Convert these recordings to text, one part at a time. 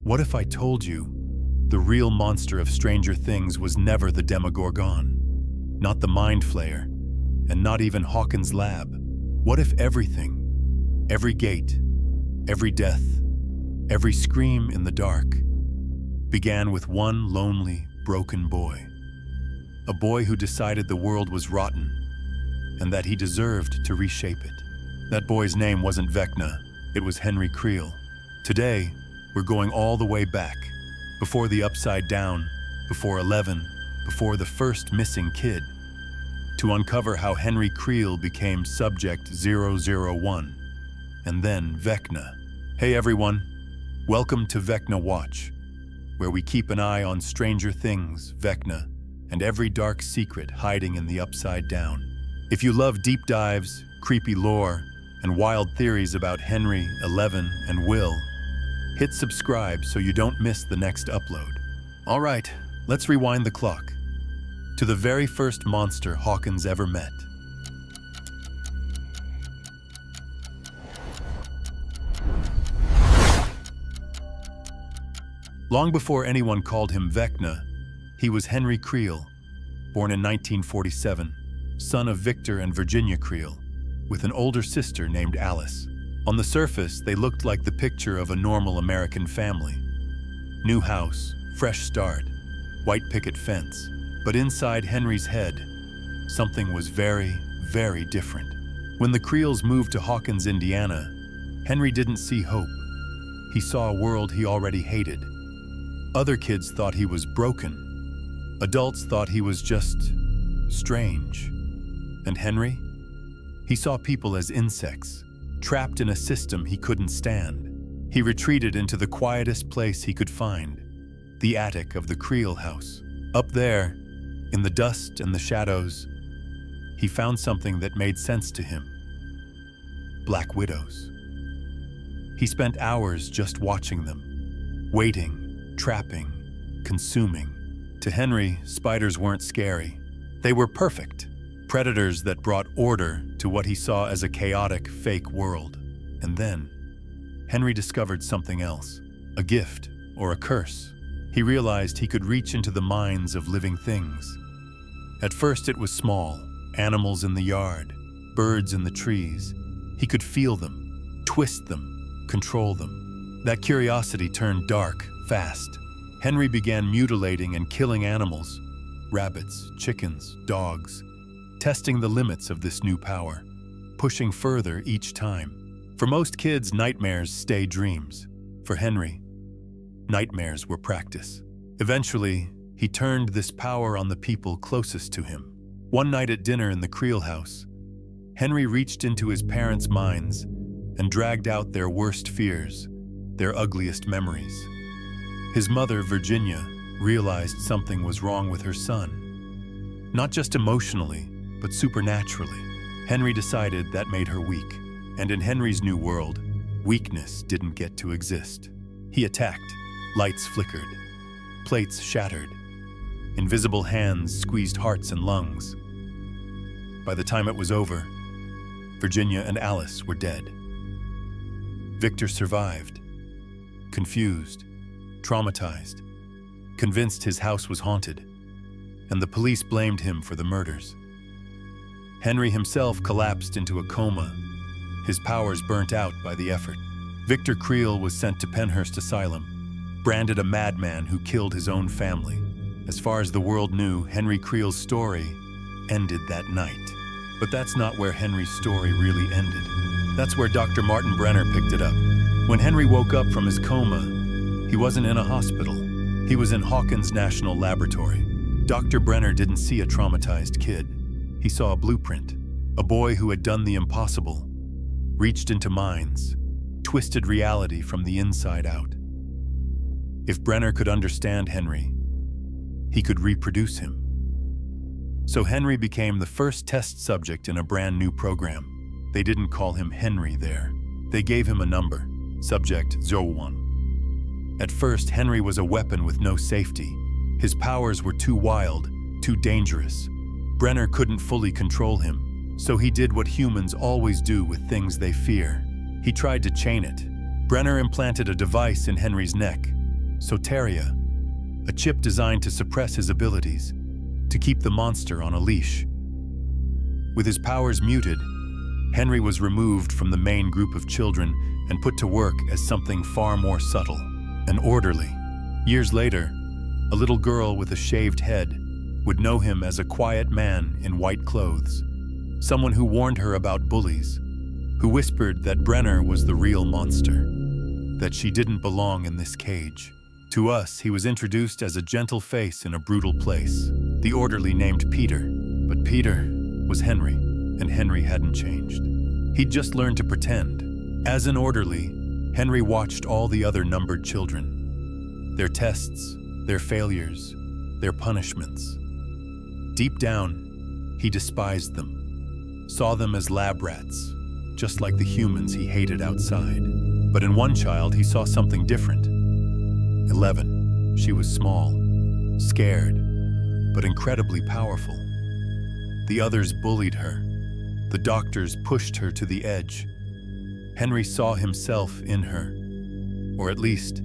What if I told you the real monster of Stranger Things was never the Demogorgon, not the Mind Flayer, and not even Hawkins Lab? What if everything, every gate, every death, every scream in the dark, began with one lonely, broken boy? A boy who decided the world was rotten and that he deserved to reshape it. That boy's name wasn't Vecna, it was Henry Creel. Today, we're going all the way back, before the Upside Down, before 11, before the first missing kid, to uncover how Henry Creel became Subject 001, and then Vecna. Hey everyone, welcome to Vecna Watch, where we keep an eye on Stranger Things, Vecna, and every dark secret hiding in the Upside Down. If you love deep dives, creepy lore, and wild theories about Henry, 11, and Will, hit subscribe so you don't miss the next upload. All right, let's rewind the clock to the very first monster Hawkins ever met. Long before anyone called him Vecna, he was Henry Creel, born in 1947, son of Victor and Virginia Creel, with an older sister named Alice. On the surface, they looked like the picture of a normal American family. New house, fresh start, white picket fence. But inside Henry's head, something was very, very different. When the Creels moved to Hawkins, Indiana, Henry didn't see hope. He saw a world he already hated. Other kids thought he was broken. Adults thought he was just strange. And Henry? He saw people as insects, trapped in a system he couldn't stand. He retreated into the quietest place he could find, the attic of the Creel House. Up there, in the dust and the shadows, he found something that made sense to him. Black widows. He spent hours just watching them, waiting, trapping, consuming. To Henry, spiders weren't scary. They were perfect. Predators that brought order to what he saw as a chaotic, fake world. And then, Henry discovered something else, a gift or a curse. He realized he could reach into the minds of living things. At first it was small, animals in the yard, birds in the trees. He could feel them, twist them, control them. That curiosity turned dark, fast. Henry began mutilating and killing animals, rabbits, chickens, dogs, testing the limits of this new power, pushing further each time. For most kids, nightmares stay dreams. For Henry, nightmares were practice. Eventually, he turned this power on the people closest to him. One night at dinner in the Creel House, Henry reached into his parents' minds and dragged out their worst fears, their ugliest memories. His mother, Virginia, realized something was wrong with her son. Not just emotionally, but supernaturally. Henry decided that made her weak. And in Henry's new world, weakness didn't get to exist. He attacked. Lights flickered. Plates shattered. Invisible hands squeezed hearts and lungs. By the time it was over, Virginia and Alice were dead. Victor survived, confused, traumatized, convinced his house was haunted, and the police blamed him for the murders. Henry himself collapsed into a coma, his powers burnt out by the effort. Victor Creel was sent to Penhurst Asylum, branded a madman who killed his own family. As far as the world knew, Henry Creel's story ended that night. But that's not where Henry's story really ended. That's where Dr. Martin Brenner picked it up. When Henry woke up from his coma, he wasn't in a hospital. He was in Hawkins National Laboratory. Dr. Brenner didn't see a traumatized kid. He saw a blueprint, a boy who had done the impossible, reached into minds, twisted reality from the inside out. If Brenner could understand Henry, he could reproduce him. So Henry became the first test subject in a brand new program. They didn't call him Henry there. They gave him a number, Subject 01. At first, Henry was a weapon with no safety. His powers were too wild, too dangerous. Brenner couldn't fully control him, so he did what humans always do with things they fear. He tried to chain it. Brenner implanted a device in Henry's neck, Soteria, a chip designed to suppress his abilities, to keep the monster on a leash. With his powers muted, Henry was removed from the main group of children and put to work as something far more subtle, an orderly. Years later, a little girl with a shaved head would know him as a quiet man in white clothes, someone who warned her about bullies, who whispered that Brenner was the real monster, that she didn't belong in this cage. To us, he was introduced as a gentle face in a brutal place, the orderly named Peter. But Peter was Henry, and Henry hadn't changed. He'd just learned to pretend. As an orderly, Henry watched all the other numbered children, their tests, their failures, their punishments. Deep down, he despised them, saw them as lab rats, just like the humans he hated outside. But in one child, he saw something different. 11. She was small, scared, but incredibly powerful. The others bullied her. The doctors pushed her to the edge. Henry saw himself in her, or at least,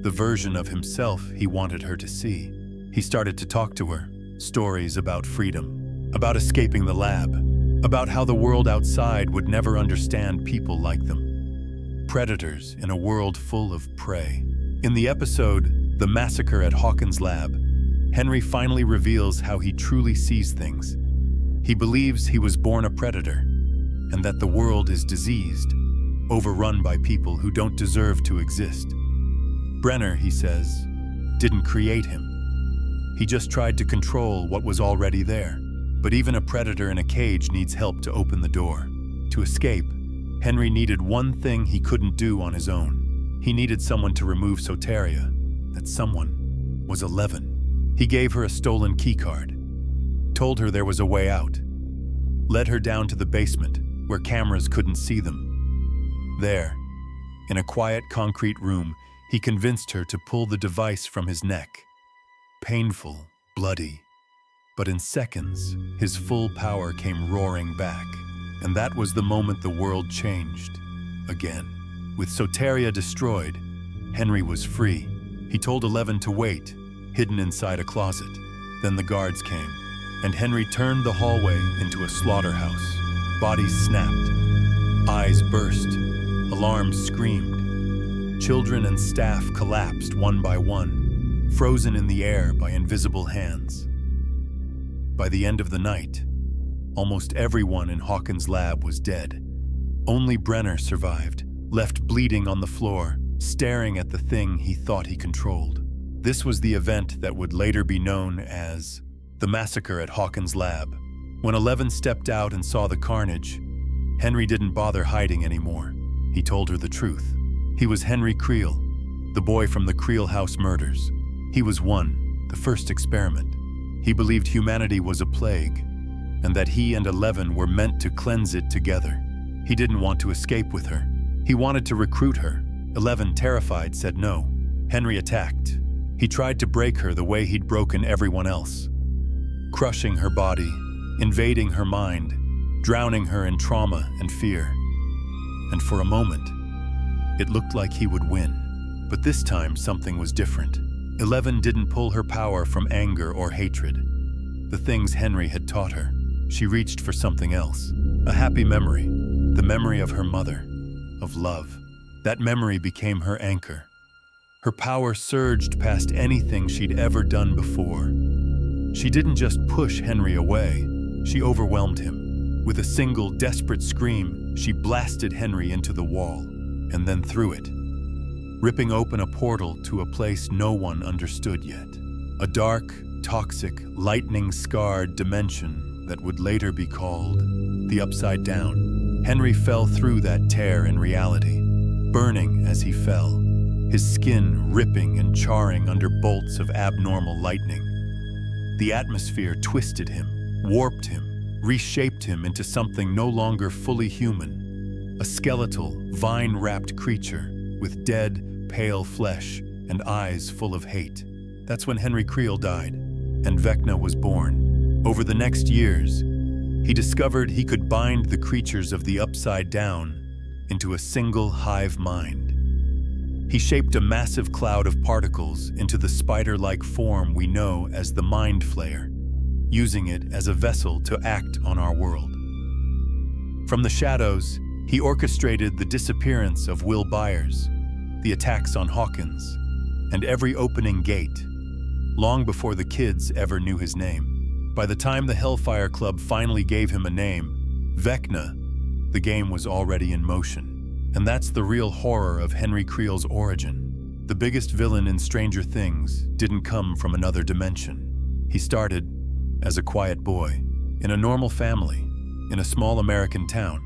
the version of himself he wanted her to see. He started to talk to her, stories about freedom, about escaping the lab, about how the world outside would never understand people like them. Predators in a world full of prey. In the episode, The Massacre at Hawkins Lab, Henry finally reveals how he truly sees things. He believes he was born a predator, and that the world is diseased, overrun by people who don't deserve to exist. Brenner, he says, didn't create him. He just tried to control what was already there. But even a predator in a cage needs help to open the door. To escape, Henry needed one thing he couldn't do on his own. He needed someone to remove Soteria. That someone was 11. He gave her a stolen keycard, told her there was a way out, led her down to the basement where cameras couldn't see them. There, in a quiet concrete room, he convinced her to pull the device from his neck. Painful, bloody. But in seconds, his full power came roaring back. And that was the moment the world changed. Again. With Soteria destroyed, Henry was free. He told 11 to wait, hidden inside a closet. Then the guards came, and Henry turned the hallway into a slaughterhouse. Bodies snapped, eyes burst, alarms screamed. Children and staff collapsed one by one, frozen in the air by invisible hands. By the end of the night, almost everyone in Hawkins Lab was dead. Only Brenner survived, left bleeding on the floor, staring at the thing he thought he controlled. This was the event that would later be known as the Massacre at Hawkins Lab. When 11 stepped out and saw the carnage, Henry didn't bother hiding anymore. He told her the truth. He was Henry Creel, the boy from the Creel House murders. He was one, the first experiment. He believed humanity was a plague, and that he and 11 were meant to cleanse it together. He didn't want to escape with her. He wanted to recruit her. 11, terrified, said no. Henry attacked. He tried to break her the way he'd broken everyone else, crushing her body, invading her mind, drowning her in trauma and fear. And for a moment, it looked like he would win. But this time, something was different. 11 didn't pull her power from anger or hatred, the things Henry had taught her. She reached for something else, a happy memory, the memory of her mother, of love. That memory became her anchor. Her power surged past anything she'd ever done before. She didn't just push Henry away, she overwhelmed him. With a single desperate scream, she blasted Henry into the wall, and then through it, ripping open a portal to a place no one understood yet. A dark, toxic, lightning-scarred dimension that would later be called the Upside Down. Henry fell through that tear in reality, burning as he fell, his skin ripping and charring under bolts of abnormal lightning. The atmosphere twisted him, warped him, reshaped him into something no longer fully human, a skeletal, vine-wrapped creature with dead, pale flesh and eyes full of hate. That's when Henry Creel died, and Vecna was born. Over the next years, he discovered he could bind the creatures of the Upside Down into a single hive mind. He shaped a massive cloud of particles into the spider-like form we know as the Mind Flayer, using it as a vessel to act on our world. From the shadows, he orchestrated the disappearance of Will Byers, the attacks on Hawkins, and every opening gate, long before the kids ever knew his name. By the time the Hellfire Club finally gave him a name, Vecna, the game was already in motion. And that's the real horror of Henry Creel's origin. The biggest villain in Stranger Things didn't come from another dimension. He started as a quiet boy, in a normal family, in a small American town,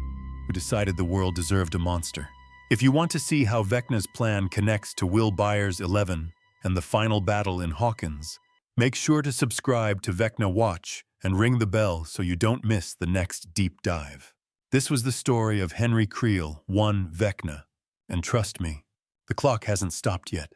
who decided the world deserved a monster. If you want to see how Vecna's plan connects to Will Byers' 11 and the final battle in Hawkins, make sure to subscribe to Vecna Watch and ring the bell so you don't miss the next deep dive. This was the story of Henry Creel, 1 Vecna. And trust me, the clock hasn't stopped yet.